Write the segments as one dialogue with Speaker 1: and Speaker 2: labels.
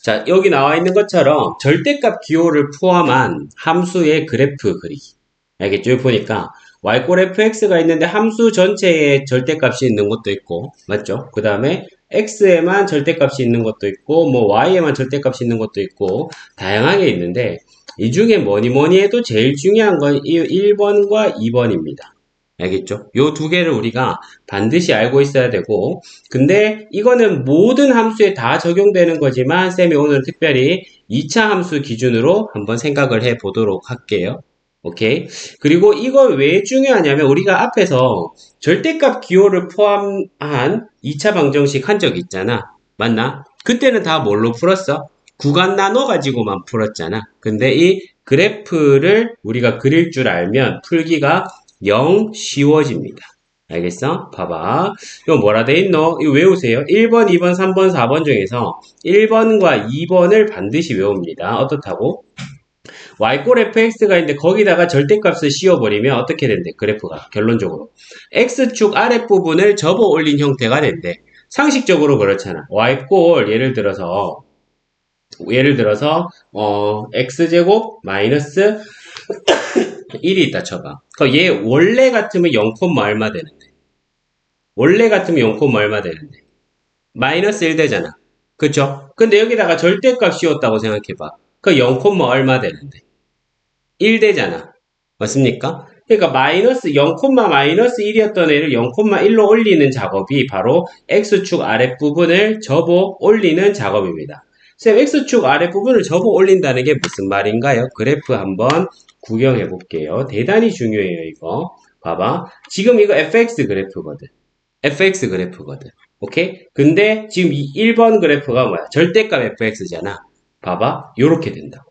Speaker 1: 자, 여기 나와 있는 것처럼 절대값 기호를 포함한 함수의 그래프 그리기. 알겠죠? 여기 보니까 y꼴 fx가 있는데 함수 전체에 절대값이 있는 것도 있고, 맞죠? 그 다음에 x에만 절대값이 있는 것도 있고, 뭐 y에만 절대값이 있는 것도 있고, 다양하게 있는데, 이 중에 뭐니 뭐니 해도 제일 중요한 건 이 1번과 2번입니다. 알겠죠? 요 두 개를 우리가 반드시 알고 있어야 되고, 근데 이거는 모든 함수에 다 적용되는 거지만, 쌤이 오늘 특별히 2차 함수 기준으로 한번 생각을 해 보도록 할게요. 오케이? 그리고 이거 왜 중요하냐면, 우리가 앞에서 절대값 기호를 포함한 2차 방정식 한 적 있잖아. 맞나? 그때는 다 뭘로 풀었어? 구간 나눠가지고만 풀었잖아. 근데 이 그래프를 우리가 그릴 줄 알면 풀기가 영 쉬워집니다. 알겠어? 봐봐. 이거 뭐라 돼 있노? 이거 외우세요. 1번, 2번, 3번, 4번 중에서 1번과 2번을 반드시 외웁니다. 어떻다고? y꼴 fx가 있는데 거기다가 절대값을 씌워버리면 어떻게 된대? 그래프가 결론적으로 x축 아랫부분을 접어 올린 형태가 된대. 상식적으로 그렇잖아. y꼴 예를 들어서 x제곱 마이너스 1이 있다 쳐봐. 얘 원래 같으면 0, 얼마 되는데? 원래 같으면 0, 얼마 되는데? 마이너스 1 되잖아. 그쵸? 근데 여기다가 절대값 씌웠다고 생각해봐. 0, 얼마 되는데? 1 되잖아. 맞습니까? 그러니까 마이너스 0, 마이너스 1이었던 애를 0,1로 올리는 작업이 바로 x축 아랫부분을 접어 올리는 작업입니다. 쌤, x축 아랫부분을 접어 올린다는 게 무슨 말인가요? 그래프 한번 구경해 볼게요. 대단히 중요해요, 이거. 봐봐. 지금 이거 fx 그래프거든. fx 그래프거든. 오케이? 근데 지금 이 1번 그래프가 뭐야? 절대값 fx잖아. 봐봐. 요렇게 된다.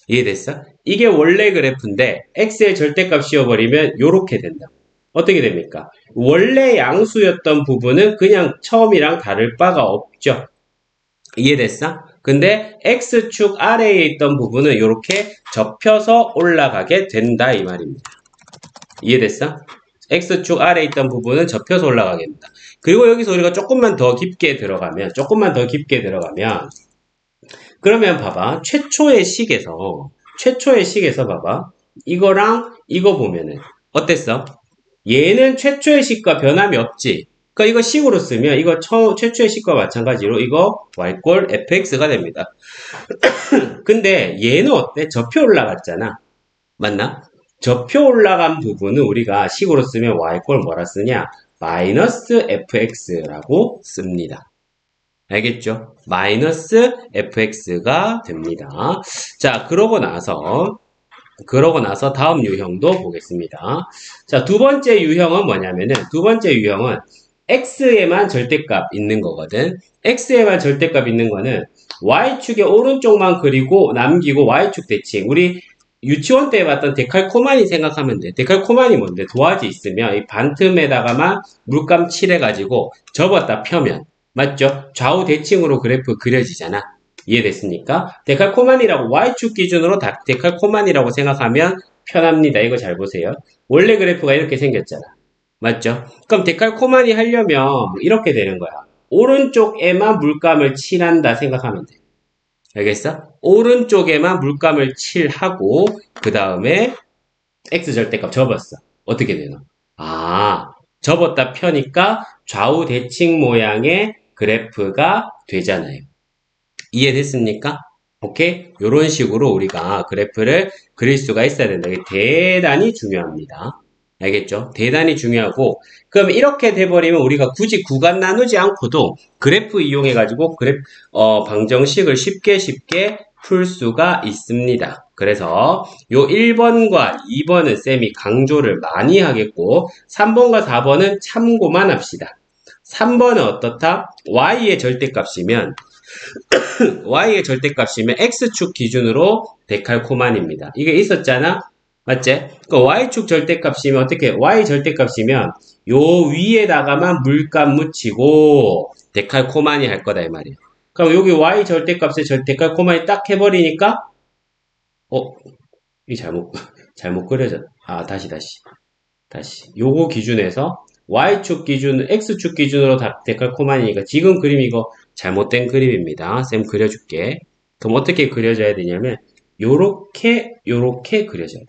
Speaker 1: 이해됐어? 이게 원래 그래프인데 x의 절대값 씌워버리면 요렇게 된다. 어떻게 됩니까? 원래 양수였던 부분은 그냥 처음이랑 다를 바가 없죠. 이해됐어? 근데 x축 아래에 있던 부분은 이렇게 접혀서 올라가게 된다 이 말입니다. 이해됐어? x축 아래에 있던 부분은 접혀서 올라가게 된다. 그리고 여기서 우리가 조금만 더 깊게 들어가면 그러면 봐봐. 최초의 식에서 봐봐. 이거랑 이거 보면은 어땠어? 얘는 최초의 식과 변함이 없지. 그러니까 이거 식으로 쓰면 이거 최초의 식과 마찬가지로 이거 y꼴 fx가 됩니다. 근데 얘는 어때? 접혀 올라갔잖아. 맞나? 접혀 올라간 부분은 우리가 식으로 쓰면 y꼴 뭐라 쓰냐? 마이너스 fx라고 씁니다. 알겠죠? 마이너스 fx가 됩니다. 자, 그러고 나서 다음 유형도 보겠습니다. 자, 두 번째 유형은 뭐냐면은, 두 번째 유형은 x에만 절대값 있는 거거든. x에만 절대값 있는 거는 y축의 오른쪽만 그리고 남기고 y축 대칭. 우리 유치원 때 봤던 데칼코마니 생각하면 돼. 데칼코마니 뭔데? 도화지 있으면 이 반틈에다가만 물감 칠해가지고 접었다 펴면. 맞죠? 좌우 대칭으로 그래프 그려지잖아. 이해됐습니까? 데칼코마니라고 Y축 기준으로 데칼코마니라고 생각하면 편합니다. 이거 잘 보세요. 원래 그래프가 이렇게 생겼잖아. 맞죠? 그럼 데칼코마니 하려면 이렇게 되는 거야. 오른쪽에만 물감을 칠한다 생각하면 돼. 알겠어? 오른쪽에만 물감을 칠하고 그 다음에 X절대값 접었어. 어떻게 되나? 접었다 펴니까 좌우 대칭 모양의 그래프가 되잖아요. 이해됐습니까? 오케이? 이런 식으로 우리가 그래프를 그릴 수가 있어야 된다. 이게 대단히 중요합니다. 알겠죠? 대단히 중요하고, 그럼 이렇게 돼버리면 우리가 굳이 구간 나누지 않고도 그래프 이용해가지고 방정식을 쉽게 풀 수가 있습니다. 그래서 요 1번과 2번은 쌤이 강조를 많이 하겠고, 3번과 4번은 참고만 합시다. 3번은 어떻다? y의 절대값이면 x축 기준으로 데칼코만입니다. 이게 있었잖아? 맞지? 그 y축 절대값이면 어떻게? y 절대값이면 요 위에다가만 물감 묻히고 데칼코만이 할 거다 이 말이야. 그럼 여기 y 절대값에 데칼코만이 딱 해버리니까 이 잘못 그려졌다. 다시. 요거 기준에서 x축 기준으로 데칼코만이니까 지금 그림 이거 잘못된 그림입니다. 쌤 그려줄게. 그럼 어떻게 그려져야 되냐면 요렇게 그려져야 돼.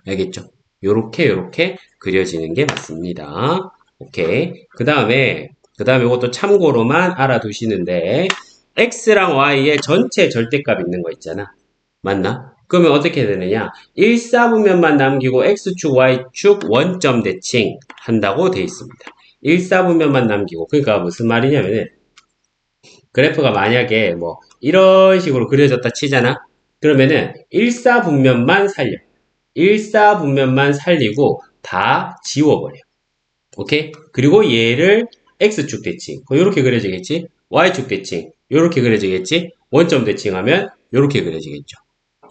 Speaker 1: 알겠죠? 요렇게 그려지는 게 맞습니다. 오케이. 그 다음에 이것도 참고로만 알아두시는데 x랑 y의 전체 절대값 있는 거 있잖아. 맞나? 그러면 어떻게 되느냐? 1사분면만 남기고 x축, y축 원점 대칭 한다고 돼 있습니다. 1사분면만 남기고 그러니까 무슨 말이냐면은 그래프가 만약에 뭐 이런 식으로 그려졌다 치잖아? 그러면은 1사분면만 살려. 1사분면만 살리고 다 지워버려. 오케이? 그리고 얘를 x축 대칭. 이렇게 그려지겠지? y축 대칭. 이렇게 그려지겠지? 원점 대칭하면 이렇게 그려지겠죠.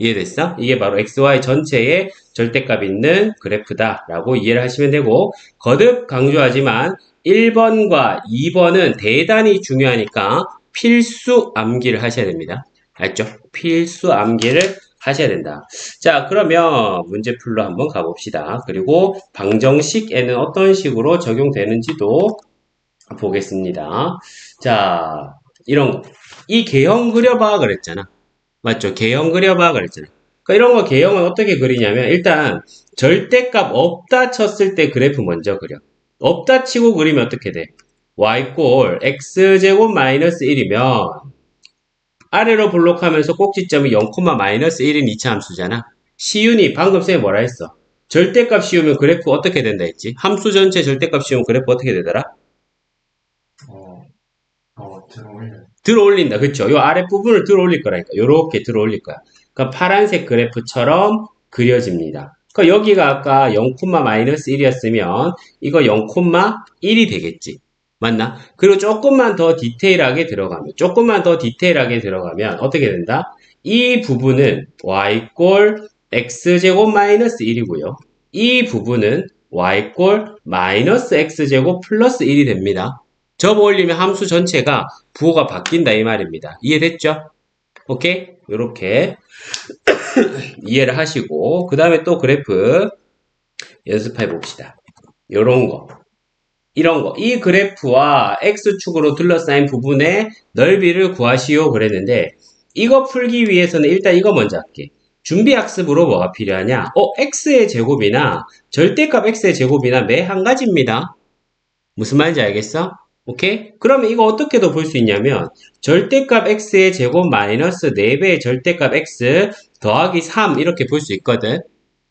Speaker 1: 이해됐어? 이게 바로 XY 전체의 절대값 있는 그래프다 라고 이해를 하시면 되고 거듭 강조하지만 1번과 2번은 대단히 중요하니까 필수 암기를 하셔야 됩니다. 알죠? 필수 암기를 하셔야 된다. 자, 그러면 문제풀로 한번 가봅시다. 그리고 방정식에는 어떤 식으로 적용되는지도 보겠습니다. 자, 이 개형 그려봐 그랬잖아. 맞죠? 개형 그려봐 그랬잖아. 그러니까 이런 거 개형은 어떻게 그리냐면 일단 절대값 없다 쳤을 때 그래프 먼저 그려. 없다 치고 그리면 어떻게 돼? y꼴 x제곱 마이너스 1이면 아래로 블록하면서 꼭지점이 0, 마이너스 1인 2차 함수잖아. 시윤이 방금 쌤이 뭐라 했어? 절대값 씌우면 그래프 어떻게 된다 했지? 함수 전체 절대값 씌우면 그래프 어떻게 되더라? 들어올린다. 그쵸? 요 아랫부분을 들어올릴 거라니까. 요렇게 들어올릴 거야. 그러니까 파란색 그래프처럼 그려집니다. 그러니까 여기가 아까 0, 마이너스 1이었으면 이거 0, 1이 되겠지. 맞나? 그리고 조금만 더 디테일하게 들어가면 어떻게 된다? 이 부분은 y꼴 x제곱 마이너스 1이고요. 이 부분은 y꼴 마이너스 x제곱 플러스 1이 됩니다. 접어 올리면 함수 전체가 부호가 바뀐다 이 말입니다. 이해됐죠? 오케이? 이렇게 이해를 하시고 그 다음에 또 그래프 연습해 봅시다. 요런 거 이런 거 이 그래프와 x축으로 둘러싸인 부분의 넓이를 구하시오 그랬는데 이거 풀기 위해서는 일단 이거 먼저 할게. 준비학습으로 뭐가 필요하냐? x의 제곱이나 절대값 x의 제곱이나 매 한 가지입니다. 무슨 말인지 알겠어? 오케이? 그러면 이거 어떻게도 볼 수 있냐면 절대값 x의 제곱 마이너스 4배의 절대값 x 더하기 3 이렇게 볼 수 있거든.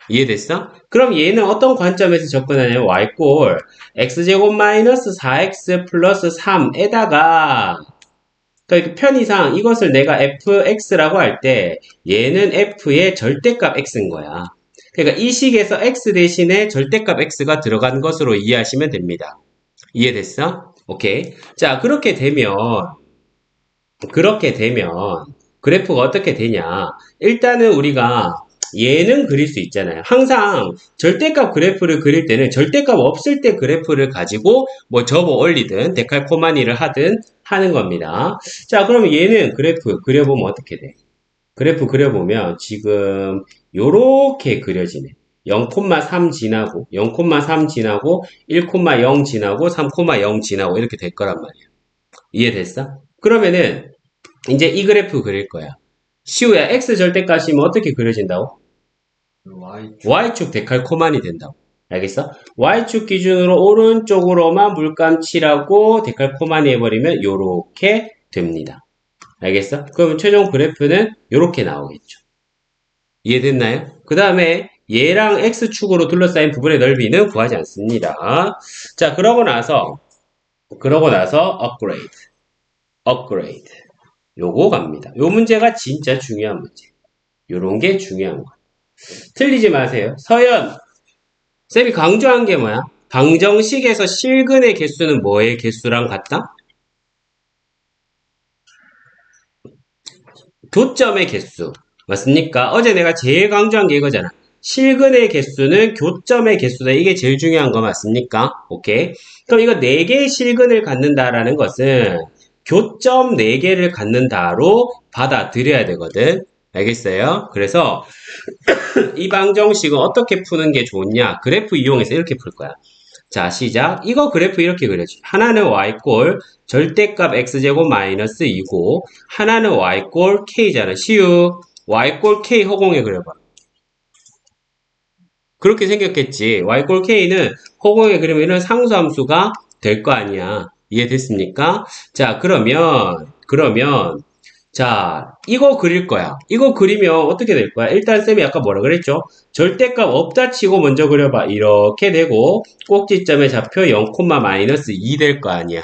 Speaker 1: 이해됐어? 그럼 얘는 어떤 관점에서 접근하냐면 y꼴 x제곱 마이너스 4x 플러스 3에다가 그러니까 편의상 이것을 내가 fx라고 할 때 얘는 f의 절대값 x인 거야. 그러니까 이 식에서 x 대신에 절대값 x가 들어간 것으로 이해하시면 됩니다. 이해됐어? 오케이. 자, 그렇게 되면 그래프가 어떻게 되냐? 일단은 우리가 얘는 그릴 수 있잖아요. 항상 절대값 그래프를 그릴 때는 절대값 없을 때 그래프를 가지고 뭐 접어 올리든 데칼코마니를 하든 하는 겁니다. 자, 그러면 얘는 그래프 그려보면 어떻게 돼? 그래프 그려보면 지금 요렇게 그려지네. 0,3 지나고 0,3 지나고 1,0 지나고 3,0 지나고 이렇게 될 거란 말이야. 이해됐어? 그러면은 이제 이 그래프 그릴 거야. 시우야 x 절대값이면 어떻게 그려진다고? y축 데칼코만이 된다고. 알겠어? y축 기준으로 오른쪽으로만 물감 칠하고 데칼코만이 해버리면 요렇게 됩니다. 알겠어? 그러면 최종 그래프는 요렇게 나오겠죠. 이해됐나요? 그 다음에 얘랑 x축으로 둘러싸인 부분의 넓이는 구하지 않습니다. 자, 그러고 나서 업그레이드. 요거 갑니다. 요 문제가 진짜 중요한 문제. 요런 게 중요한 거. 틀리지 마세요. 서연, 쌤이 강조한 게 뭐야? 방정식에서 실근의 개수는 뭐의 개수랑 같다? 교점의 개수. 맞습니까? 어제 내가 제일 강조한 게 이거잖아. 실근의 개수는 교점의 개수다. 이게 제일 중요한 거 맞습니까? 오케이. 그럼 이거 4개의 실근을 갖는다라는 것은 교점 4개를 갖는다로 받아들여야 되거든. 알겠어요? 그래서 이 방정식은 어떻게 푸는 게 좋냐? 그래프 이용해서 이렇게 풀 거야. 자, 시작. 이거 그래프 이렇게 그려줘. 하나는 y꼴 절대값 x제곱 마이너스 2고 하나는 y꼴 k잖아. 시우 y꼴 k 허공에 그려봐. 그렇게 생겼겠지. y꼴 k는 허공에 그리면 이런 상수함수가 될 거 아니야. 이해됐습니까? 자, 그러면 자, 이거 그릴 거야. 이거 그리면 어떻게 될 거야? 일단 쌤이 아까 뭐라 그랬죠? 절대값 없다 치고 먼저 그려봐. 이렇게 되고 꼭지점의 좌표 0, 마이너스 2 될 거 아니야.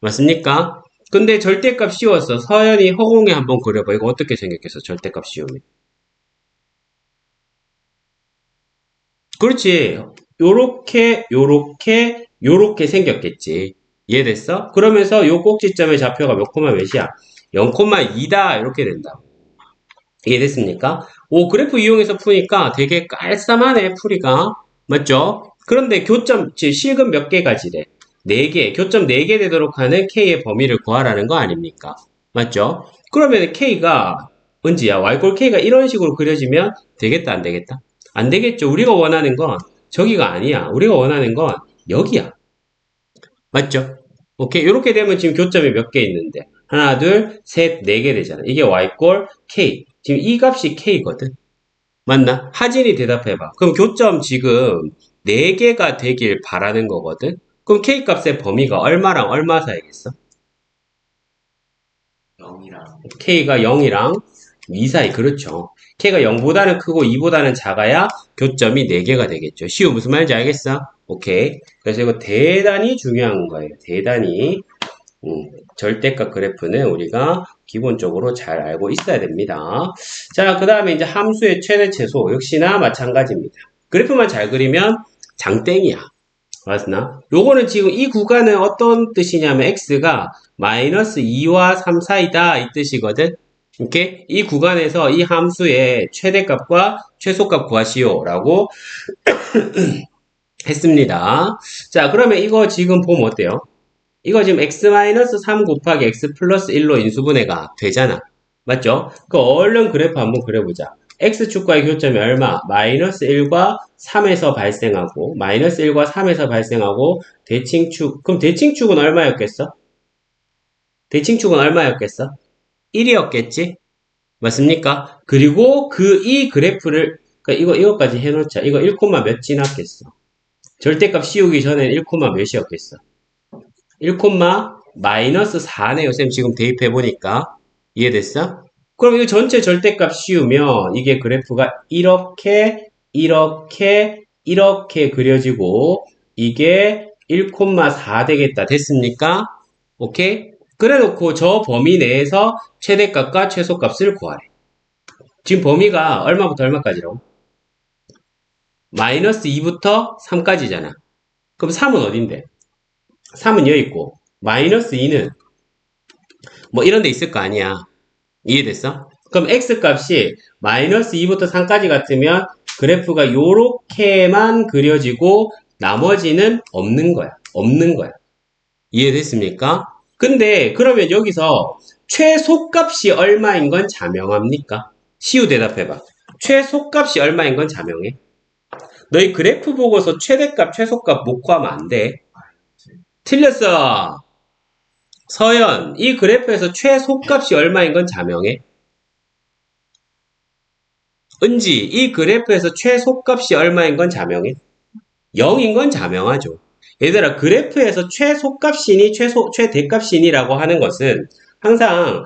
Speaker 1: 맞습니까? 근데 절대값 씌웠어. 서연이 허공에 한번 그려봐. 이거 어떻게 생겼겠어? 절대값 씌우면. 그렇지. 요렇게 생겼겠지. 이해됐어? 그러면서 요 꼭지점의 좌표가 몇 콤마 몇이야? 0,2다. 이렇게 된다. 이해됐습니까? 오, 그래프 이용해서 푸니까 되게 깔쌈하네, 풀이가. 맞죠? 그런데 교점, 실금 몇 개가 지래? 4개, 교점 4개 되도록 하는 K의 범위를 구하라는 거 아닙니까? 맞죠? 그러면 K가, 은지야, Y꼴 K가 이런 식으로 그려지면 되겠다, 안 되겠다? 안 되겠죠. 우리가 원하는 건 저기가 아니야. 우리가 원하는 건 여기야. 맞죠? 오케이. 이렇게 되면 지금 교점이 몇 개 있는데. 하나, 둘, 셋, 4개 되잖아. 이게 Y꼴 K. 지금 이 값이 K거든. 맞나? 하진이 대답해봐. 그럼 교점 지금 4개가 되길 바라는 거거든? 그럼 K 값의 범위가 얼마랑 얼마 사이겠어?
Speaker 2: 0이랑
Speaker 1: K가 0이랑 2 사이. 그렇죠. K가 0보다는 크고 2보다는 작아야 교점이 4개가 되겠죠. 시우 무슨 말인지 알겠어? 오케이. 그래서 이거 대단히 중요한 거예요. 대단히. 절대값 그래프는 우리가 기본적으로 잘 알고 있어야 됩니다. 자, 그 다음에 이제 함수의 최대 최소 역시나 마찬가지입니다. 그래프만 잘 그리면 장땡이야. 맞나? 요거는 지금 이 구간은 어떤 뜻이냐면 x가 마이너스 2와 3 사이다 이 뜻이거든. 이렇게 이 구간에서 이 함수의 최대값과 최소값 구하시오 라고 했습니다. 자, 그러면 이거 지금 보면 어때요? 이거 지금 x-3 곱하기 x 플러스 1로 인수분해가 되잖아. 맞죠? 그 얼른 그래프 한번 그려보자. x축과의 교점이 얼마? 마이너스 1과 3에서 발생하고 마이너스 1과 3에서 발생하고 대칭축. 그럼 대칭축은 얼마였겠어? 대칭축은 얼마였겠어? 1이었겠지? 맞습니까? 그리고 이 그래프를 그러니까 이거까지 해놓자. 이거 1, 몇 지났겠어? 절대값 씌우기 전엔 1, 몇이었겠어? 1, 마이너스 4네요. 쌤 지금 대입해보니까. 이해됐어? 그럼 이거 전체 절대값 씌우면 이게 그래프가 이렇게 그려지고 이게 1,4 되겠다. 됐습니까? 오케이? 그래 놓고 저 범위 내에서 최대값과 최소값을 구하래. 지금 범위가 얼마부터 얼마까지로? 마이너스 2부터 3까지잖아. 그럼 3은 어딘데? 3은 여기 있고 마이너스 2는 뭐 이런 데 있을 거 아니야. 이해됐어? 그럼 x값이 마이너스 2부터 3까지 같으면 그래프가 요렇게만 그려지고 나머지는 없는 거야. 없는 거야. 이해됐습니까? 근데 그러면 여기서 최소값이 얼마인 건 자명합니까? 시우 대답해봐. 최소값이 얼마인 건 자명해? 너희 그래프 보고서 최대값, 최소값 못 구하면 안 돼. 틀렸어. 서연, 이 그래프에서 최소값이 얼마인 건 자명해? 은지, 이 그래프에서 최소값이 얼마인 건 자명해? 0인 건 자명하죠. 얘들아, 그래프에서 최소값이니 최대값이니라고 하는 것은 항상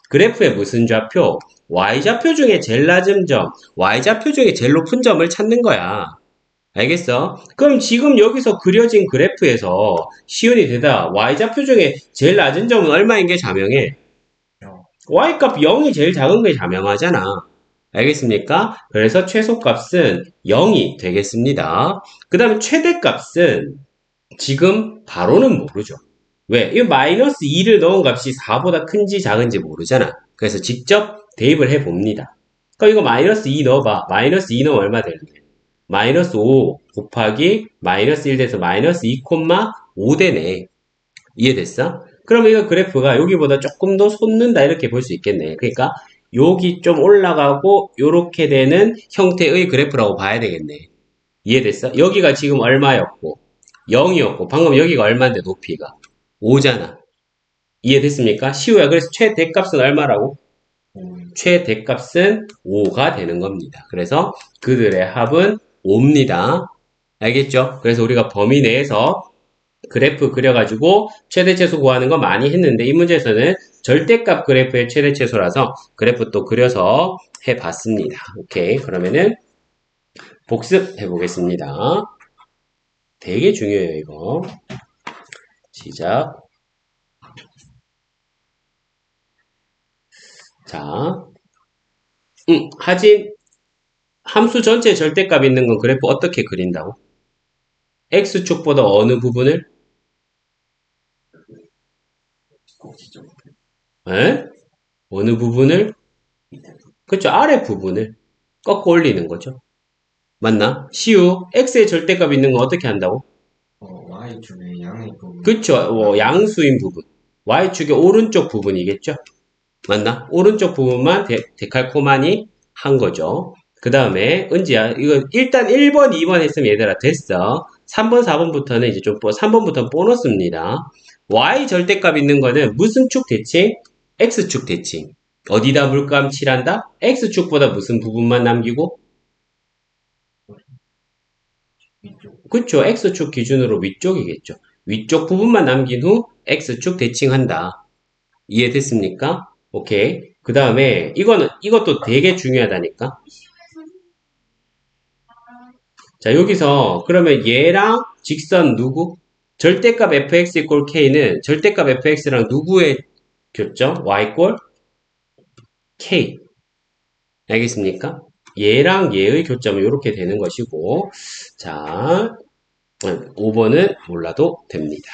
Speaker 1: 그래프의 무슨 좌표? y좌표 중에 제일 낮은 점, y좌표 중에 제일 높은 점을 찾는 거야. 알겠어? 그럼 지금 여기서 그려진 그래프에서 시운이 되다 y좌표 중에 제일 낮은 점은 얼마인 게 자명해?
Speaker 2: 0.
Speaker 1: y값 0이 제일 작은 게 자명하잖아. 알겠습니까? 그래서 최소값은 0이 되겠습니다. 그 다음에 최대값은 지금 바로는 모르죠. 왜? 이 마이너스 2를 넣은 값이 4보다 큰지 작은지 모르잖아. 그래서 직접 대입을 해봅니다. 그럼 이거 마이너스 2 넣어봐. 마이너스 2 넣으면 얼마 되는데? 마이너스 5 곱하기 마이너스 1 돼서 마이너스 2,5 되네. 이해됐어? 그러면 이거 그래프가 여기보다 조금 더 솟는다 이렇게 볼 수 있겠네. 그러니까 여기 좀 올라가고 요렇게 되는 형태의 그래프라고 봐야 되겠네. 이해됐어? 여기가 지금 얼마였고 0이었고 방금 여기가 얼마인데 높이가 5잖아. 이해됐습니까? 시우야. 그래서 최대값은 얼마라고? 최대값은 5가 되는 겁니다. 그래서 그들의 합은 5입니다. 알겠죠? 그래서 우리가 범위 내에서 그래프 그려가지고 최대최소 구하는 거 많이 했는데 이 문제에서는 절대값 그래프의 최대최소라서 그래프 또 그려서 해봤습니다. 오케이. 그러면은 복습해 보겠습니다. 되게 중요해요, 이거. 시작. 자, 하진 함수 전체 절대값 있는 건 그래프 어떻게 그린다고? x축보다 어느 부분을? 에? 어느 부분을? 그쵸, 아래 부분을 꺾어 올리는 거죠. 맞나? 시우, x의 절대값 있는 건 어떻게 한다고?
Speaker 2: Y축의 양의 부분.
Speaker 1: 그쵸, 양수인 부분. y축의 오른쪽 부분이겠죠? 맞나? 오른쪽 부분만 데칼코마니 한 거죠. 그 다음에 은지야 이거 일단 1번 2번 했으면 얘들아 됐어. 3번 4번부터는 이제 좀 3번부터는 보너스입니다. y 절대값 있는 거는 무슨 축 대칭? x축 대칭. 어디다 물감 칠한다? x축보다 무슨 부분만 남기고?
Speaker 2: 위쪽.
Speaker 1: 그쵸, x축 기준으로 위쪽이겠죠. 위쪽 부분만 남긴 후 x축 대칭한다. 이해됐습니까? 오케이. 그 다음에 이것도 되게 중요하다니까. 자, 여기서 그러면 얘랑 직선 누구? 절대값 fx 이꼴 k는 절대값 fx랑 누구의 교점? y 꼴 k. 알겠습니까? 얘랑 얘의 교점은 이렇게 되는 것이고, 자, 5번은 몰라도 됩니다.